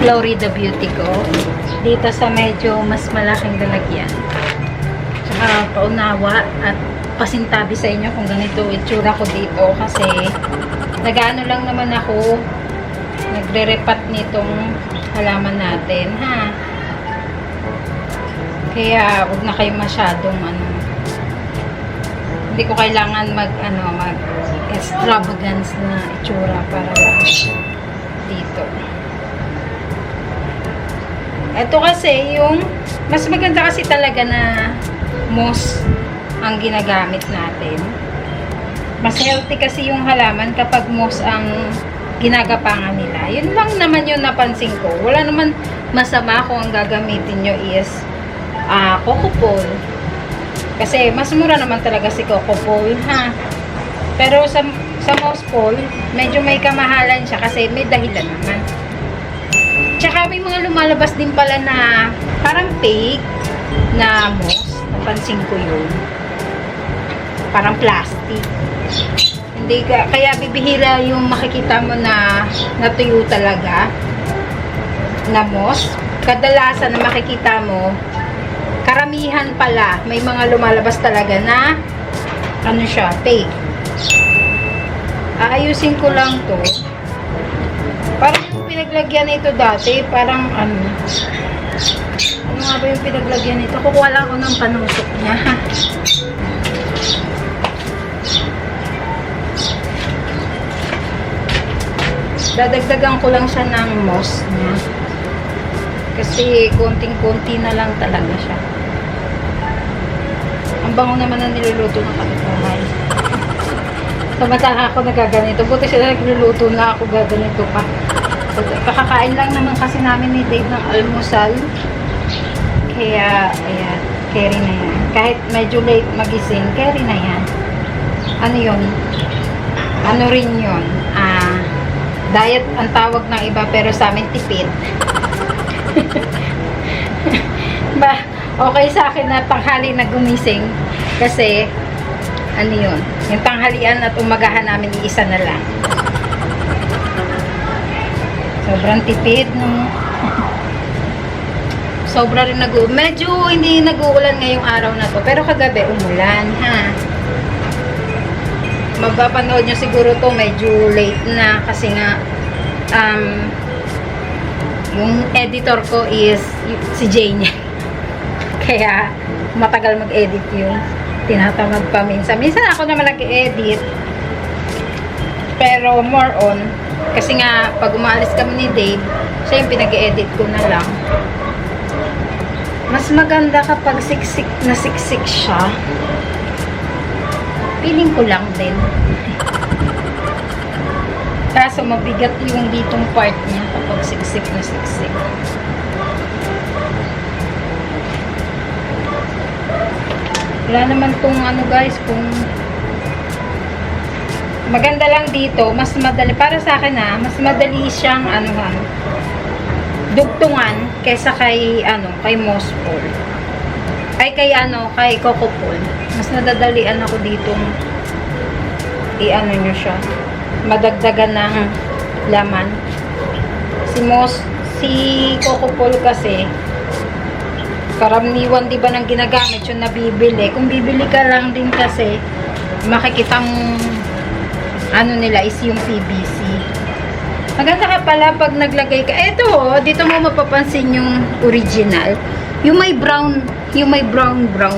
Florida Beauty ko. Dito sa medyo mas malaking lalagyan. Tsaka paunawa at pasintabi sa inyo kung ganito itsura ko dito. Kasi nag-ano lang naman ako, nagre-repat nitong halaman natin, ha? Kaya huwag na kayo masyadong hindi ko kailangan mag extravagance na itsura para lang dito. Ito kasi yung mas maganda kasi talaga na moss ang ginagamit natin. Mas healthy kasi yung halaman kapag moss ang ginagapangan nila. Yun lang naman yung napansin ko. Wala naman masama kung ang gagamitin nyo is coco pole. Kasi mas mura naman talaga si coco pole, ha? Pero sa moss pole, medyo may kamahalan siya kasi may dahilan naman. Tsaka may mga lumalabas din pala na parang fake na moss. Napansin ko yun. Parang plastic. Hindi ka, kaya bibihira yung makikita mo na natuyo talaga na moss. Kadalasan na makikita mo, karamihan pala, may mga lumalabas talaga na ano siya, fake. Aayusin ko lang to. Parang yung pinaglagyan nito dati, parang ano nga ba yung pinaglagyan nito? Kukuha lang ako ng panusok niya. Dadagdagan ko lang siya ng moss niya. Kasi konting-konti na lang talaga siya. Ang bango naman na niluluto ng kapitbahay. Samantala ako nagaganito. Buti sila nagluluto na ako gaganito pa. Kakakain lang naman kasi namin ni Dave ng almusal. Kaya, ayan, carry na yan. Kahit medyo late magising, carry na yan. Ano yun? Ano rin yun? Diet ang tawag ng iba, pero sa amin tipid. Okay sa akin na tanghali na gumising. Kasi, ano yun? Yung tanghalian at umagahan namin, iisa na lang. Sobrang tipid, no? Sobra rin medyo hindi nag-uulan ngayong araw na to. Pero kagabi, umulan, ha? Mapapanood nyo siguro to medyo late na. Kasi nga, yung editor ko is si Jane. Kaya, matagal mag-edit yung tinatamad pa minsan. Minsan ako naman nag-edit. Pero more on, kasi nga, pag umalis kami ni Dave, siya yung pinag-edit ko na lang. Mas maganda kapag siksik na siksik siya. Feeling ko lang din. Kaso mabigat yung ditong part niya kapag siksik na siksik. Wala naman kung ano guys, kung maganda lang dito, mas madali, para sa akin mas madali siyang dugtungan kaysa kay kay moss pole. Ay kay coco pole. Mas nadadalian ako ditong nyo siya. Madagdagan ng laman. Si coco pole kasi karaniwan 'di ba nang ginagamit yung nabibili. Kung bibili ka lang din kasi makikitang nila is yung PVC. Maganda ka pala pag naglagay ka. Eto, dito mo mapapansin yung original. Yung may brown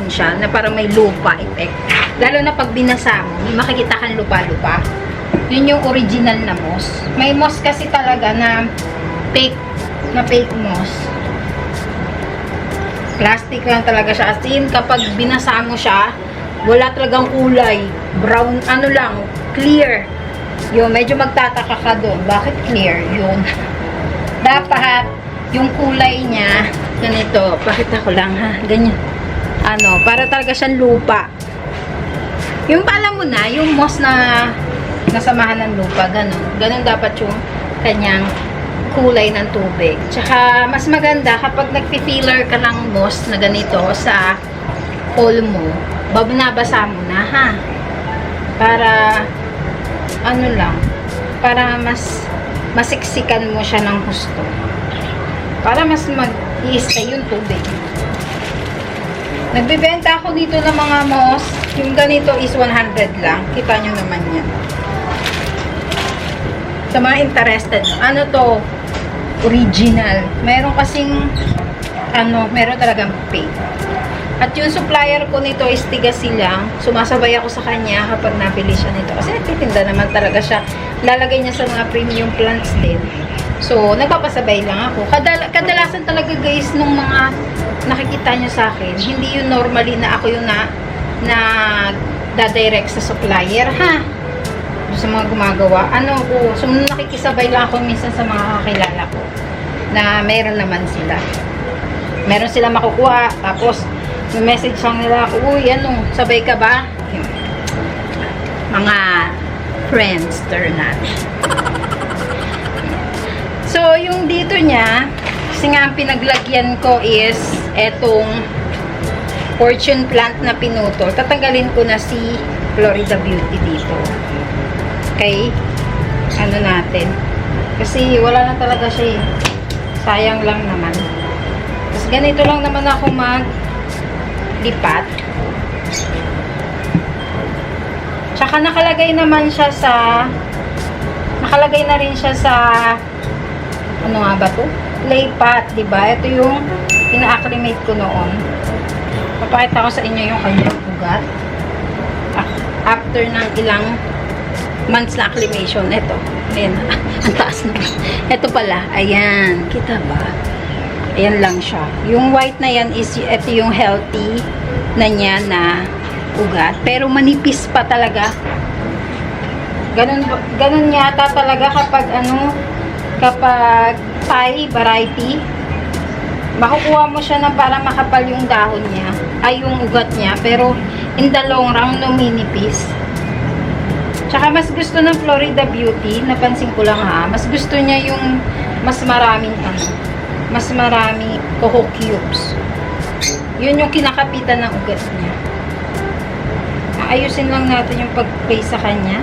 siya na parang may lupa effect. Lalo na pag binasa mo, may makikita kang lupa-lupa. Yun yung original na moss. May moss kasi talaga na fake moss. Plastic lang talaga siya. As in, kapag binasa mo siya, wala talagang kulay. Brown, lang, clear. Yung medyo magtataka ka doon. Bakit clear? Yun. Dapat, yung kulay niya, ganito. Pakita ko lang ha. Ganyan. Para talaga siyang lupa. Yung pala mo na, yung moss na nasamahan ng lupa, ganun. Ganun dapat yung kanyang kulay ng tubig. Tsaka, mas maganda kapag nagpi-filler ka ng moss na ganito sa hole mo, nabasa mo na ha. Para, para mas masiksikan mo siya ng husto. Para mas mag-i-stay yung tubig. Nagbibenta ako dito ng mga moss. Yung ganito is 100 lang. Kita nyo naman yan. Sa mga interested. Ano to? Original. Meron kasing meron talagang fake. At yung supplier ko nito is tiga silang. Sumasabay ako sa kanya kapag nabili siya nito. Kasi nagtitinda naman talaga siya. Lalagay niya sa mga premium plants din. So, nagpapasabay lang ako. Kadalasan talaga guys, nung mga nakikita nyo sa akin, hindi yun normally na ako yung na dadirect sa supplier, ha? Sa mga gumagawa. So, nakikisabay lang ako minsan sa mga kakilala ko na meron naman sila. Meron sila makukuha. Tapos, may message lang nila ako, uy, sabay ka ba? Mga friends, natin. So, yung dito niya, kasi nga ang pinaglagyan ko is etong fortune plant na pinutol. Tatanggalin ko na si Florida Beauty dito. Okay? Natin. Kasi wala na talaga siya eh. Sayang lang naman. Tapos ganito lang naman ako maglipat. Tsaka nakalagay naman siya sa nakalagay na rin siya sa ano nga ba to? Clay pot, diba? Ito yung ina-acclimate ko noon. Papakita ko sa inyo yung kanyang ugat. After ng ilang months na acclimation. Ito. Ayan. Ang taas na. Ito pala. Ayan. Kita ba? Ayan lang siya. Yung white na yan is ito yung healthy na niya na ugat. Pero manipis pa talaga. Ganun yata talaga kapag kapag Thai variety, makukuha mo siya na para makapal yung dahon niya, ay yung ugat niya, pero in the long run, numinipis. Tsaka mas gusto ng Florida Beauty, napansin ko lang ha, mas gusto niya yung mas maraming coco cubes. Yun yung kinakapitan ng ugat niya. Ayusin lang natin yung pag-play sa kanya.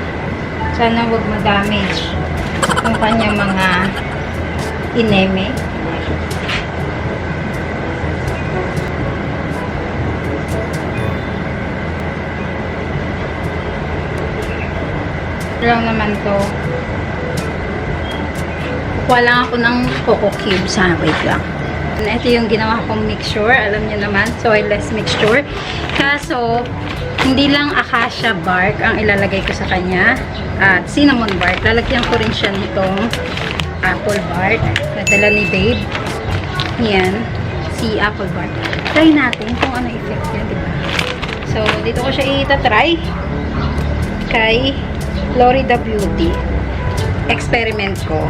Sana wag ma-damage yung kanyang mga ineme. Lang naman to. Kuha lang ako ng coco cubes ha. Wait lang. Ito yung ginawa kong mixture. Alam niyo naman, soilless mixture. Kaso, hindi lang acacia bark ang ilalagay ko sa kanya. At cinnamon bark. Lalagyan ko rin siya nitong apple bark. Nadala ni Babe. Yan. Si apple bark. Try natin kung ano effect niya, diba? So, dito ko siya itatry. Kay Florida Beauty. Experiment ko.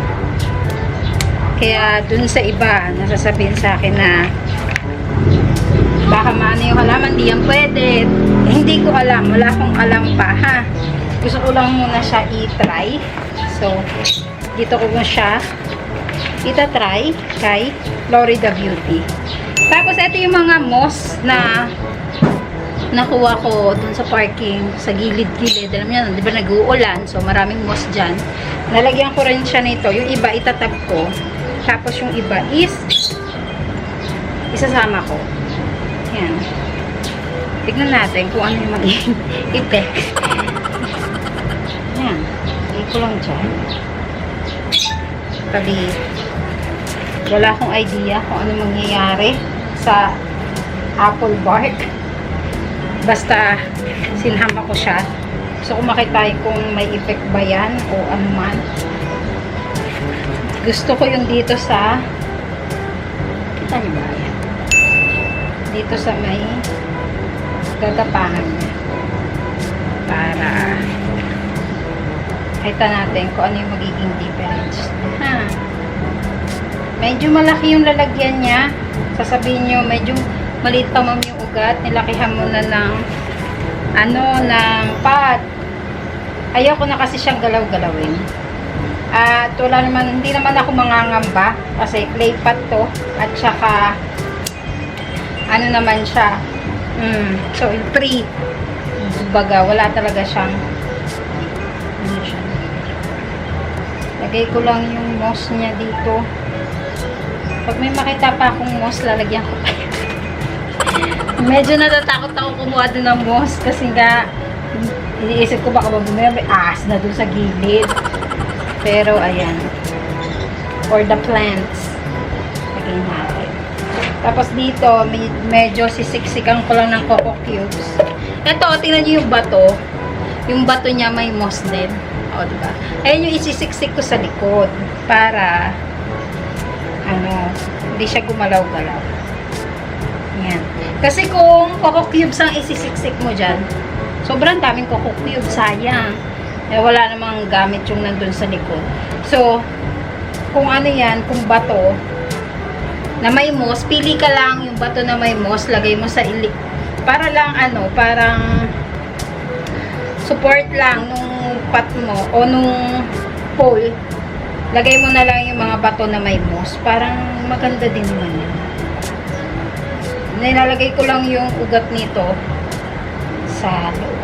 Kaya dun sa iba, nasasabihin sa akin na baka maano yung halaman, di yan pwede. Hindi ko alam. Wala akong alam pa, ha? Gusto ko lang muna siya i-try. So, dito ko siya itatry kay Florida Beauty. Tapos, ito yung mga moss na nakuha ko dun sa parking, sa gilid-gilid. Alam niyo, di ba nag-uulan? So, maraming moss dyan. Nalagyan ko rin siya nito. Yung iba, itatag ko. Tapos, yung iba is isasama ko. Yan. Tignan natin kung ano yung magiging effect. Yan. Hindi ko lang dyan. Tabi, wala akong idea kung ano mangyayari sa apple bark. Basta, sinhama ko siya. So, kung makita kung may effect ba yan o ano man. Gusto ko yung dito sa kita niyo ba yan? Dito sa may gagapangan niya. Para kita natin kung ano yung magiging difference. Ha? Medyo malaki yung lalagyan niya. Sasabihin nyo, medyo maliit pa ma'am yung ugat. Nilakihan mo na ng ng pot. Ayaw ko na kasi siyang galaw-galawin. At wala naman, hindi naman ako mangangamba kasi clay pot to. At saka naman siya. So, free. Baga, wala talaga siyang Lagay ko lang yung moss niya dito. Pag may makita pa akong moss, lalagyan ko pa yun. Medyo natatakot ako kumuha doon ng moss kasi nga iniisip ko baka may ahas na doon sa gilid. Pero ayan. For the plants. Lagay natin. Tapos dito, medyo sisiksikan ko lang ng coco cubes. Ito, tingnan niyo yung bato. Yung bato niya may moss din. O, diba? Ayan yung isisiksik ko sa likod. Para, hindi siya gumalaw-galaw. Ayan. Kasi kung coco cubes ang isisiksik mo dyan, sobrang daming coco cubes. Sayang. Wala namang gamit yung nandun sa likod. So, kung ano yan, kung bato, na may moss, pili ka lang yung bato na may moss, lagay mo sa para lang parang support lang nung pot mo o nung pole. Lagay mo na lang yung mga bato na may moss, parang maganda din naman yan. Nilalagay ko lang yung ugat nito sa loob.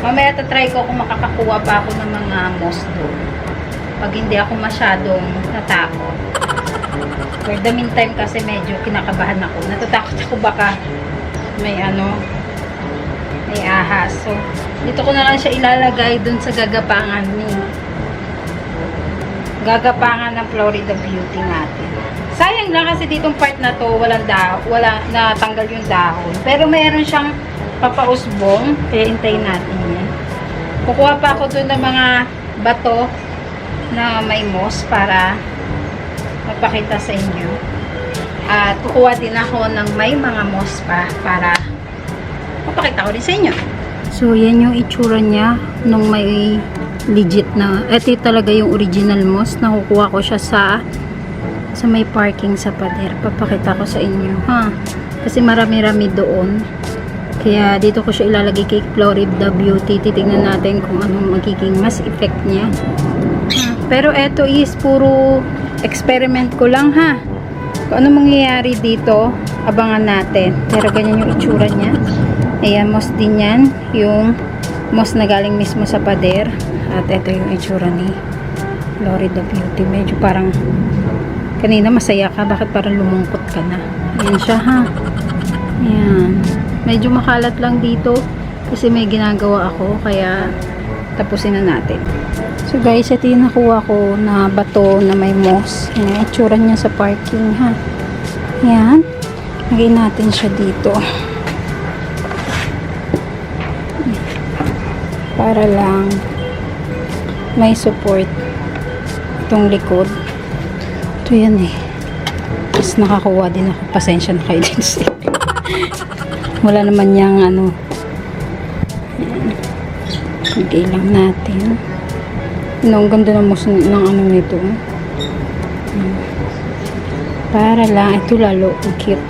Mamaya tatry ko kung makakakuha pa ako ng mga moss doon. Pag hindi ako masyadong natakot. For the meantime kasi medyo kinakabahan ako. Natatakot ako baka may may ahas. So, dito ko na lang siya ilalagay dun sa gagapangan gagapangan ng Florida Beauty natin. Sayang lang kasi ditong part na to, wala natanggal yung dahon. Pero mayroon siyang papausbong. Kaya hintayin natin yan. Kukuha pa ako dun ng mga bato na may moss para magpakita sa inyo. At kukuha din ako ng may mga moss pa para magpakita ko din sa inyo. So, yan yung itsura niya nung may legit na. Ito talaga yung original moss. Nakukuha ko siya sa may parking sa pader. Papakita ko sa inyo. Kasi marami-rami doon. Kaya dito ko siya ilalagay kay Florida Beauty. Titignan natin kung anong magiging mas effect niya. Pero ito is puro experiment ko lang kung ano mangyayari dito, abangan natin. Pero ganyan yung itsura niya. Ayan, moss din yan. Yung moss na galing mismo sa pader. At ito yung itsura ni Florida Beauty. Medyo parang kanina masaya ka. Bakit parang lumungkot ka na? Ayan siya Ayan. Medyo makalat lang dito kasi may ginagawa ako. Kaya tapusin na natin. So guys, ito yung nakuha ko na bato na may moss. Yan yung itsura niya sa parking Yan. Lagay natin siya dito. Para lang may support itong likod. Ito yan Tapos nakakuha din ako. Pasensya na kayo din. Wala naman niyang lagay lang natin. Ang ganda ng moss ng nito. Para lang, ito lalo, ang cute.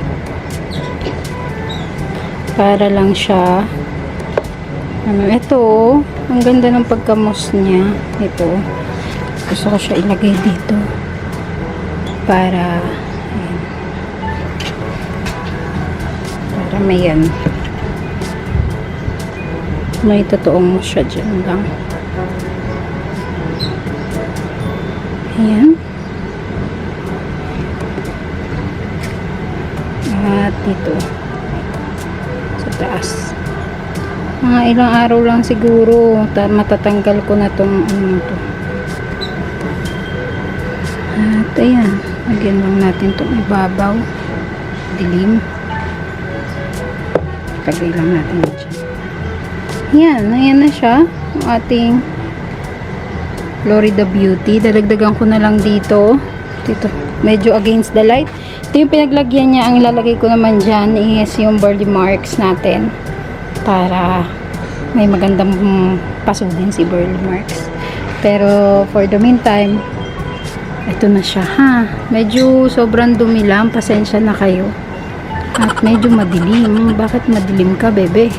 Para lang siya, ito, ang ganda ng pagka-moss niya. Ito, gusto ko siya ilagay dito. Para may totoong moss siya dyan lang. Ayan. At dito sa taas. Mga ilang araw lang siguro matatanggal ko na tong to. At ayan, lagyan lang natin tong ibabaw. Dilim. Lagay lang natin dyan. Yan, ayan na siya. Ang ating Florida Beauty. Dadagdagan ko na lang dito. Medyo against the light. Ito yung pinaglagyan niya. Ang ilalagay ko naman dyan is yung burly marks natin. Para may magandang pasugin si burly marks. Pero for the meantime, ito na siya Medyo sobrang dumi lang. Pasensya na kayo. At medyo madilim. Bakit madilim ka, bebe?